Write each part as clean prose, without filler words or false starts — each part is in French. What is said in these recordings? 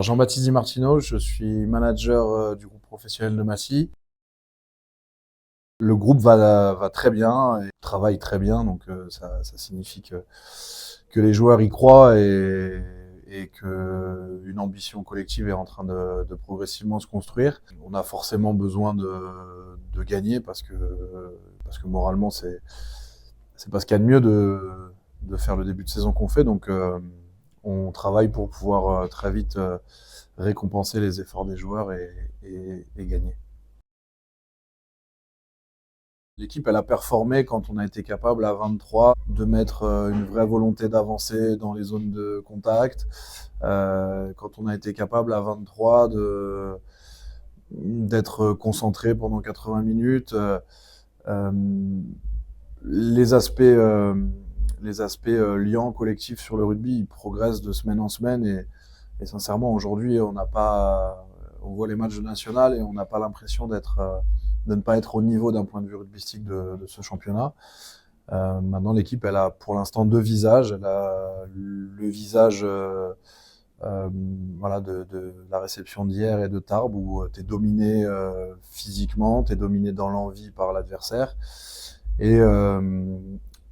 Jean-Baptiste Di Martino, je suis manager du groupe professionnel de Massy. Le groupe va très bien et travaille très bien, donc ça signifie que les joueurs y croient et qu'une ambition collective est en train de progressivement se construire. On a forcément besoin de gagner parce que moralement c'est pas ce qu'il y a de mieux de faire le début de saison qu'on fait, donc on travaille pour pouvoir très vite récompenser les efforts des joueurs et gagner. L'équipe, elle a performé quand on a été capable à 23 de mettre une vraie volonté d'avancer dans les zones de contact. Quand on a été capable à 23 d'être concentré pendant 80 minutes. Euh, les aspects, liants collectifs sur le rugby, ils progressent de semaine en semaine et sincèrement, aujourd'hui, on voit les matchs de national et on n'a pas l'impression de ne pas être au niveau d'un point de vue rugbystique de ce championnat. Maintenant, l'équipe, elle a pour l'instant deux visages. Elle a le visage euh, voilà, de la réception d'hier et de Tarbes, où tu es dominé physiquement, tu es dominé dans l'envie par l'adversaire. Et, euh,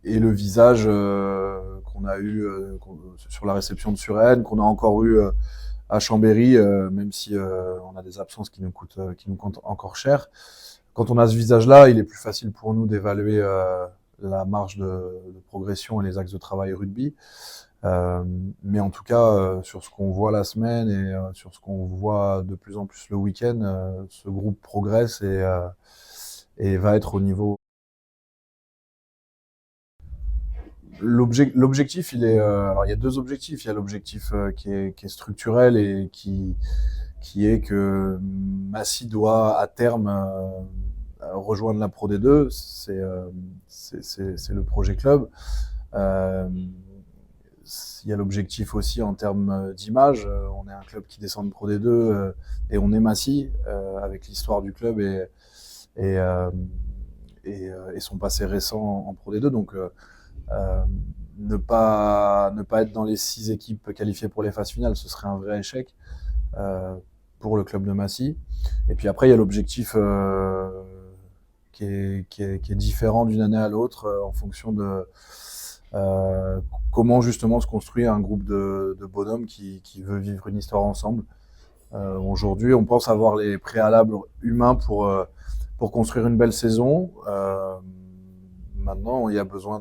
et le visage qu'on a eu sur la réception de Suresnes, qu'on a encore eu à Chambéry, même si on a des absences qui nous coûtent encore cher. Quand on a ce visage-là, il est plus facile pour nous d'évaluer la marge de progression et les axes de travail rugby. Mais en tout cas, sur ce qu'on voit la semaine et sur ce qu'on voit de plus en plus le week-end, ce groupe progresse et va être au niveau. L'objectif, alors il y a deux objectifs. Il y a l'objectif qui est structurel et qui est que Massy doit à terme rejoindre la Pro D2. C'est le projet club. Euh, il y a l'objectif aussi en termes d'image. On est un club qui descend de Pro D2 et on est Massy avec l'histoire du club et, euh, et son passé récent en Pro D2. Donc euh, ne pas être dans les 6 équipes qualifiées pour les phases finales, ce serait un vrai échec euh, pour le club de Massy. Et puis après, il y a l'objectif qui est différent d'une année à l'autre en fonction de comment justement se construire un groupe de bonhommes qui veut vivre une histoire ensemble. Aujourd'hui, on pense avoir les préalables humains pour construire une belle saison. Maintenant, il y a besoin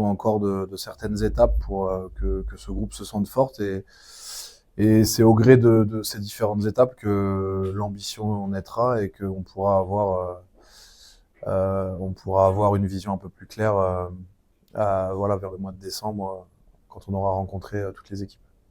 encore de certaines étapes pour que ce groupe se sente fort et c'est au gré de ces différentes étapes que l'ambition naîtra et qu'on pourra avoir une vision un peu plus claire voilà, vers le mois de décembre quand on aura rencontré toutes les équipes.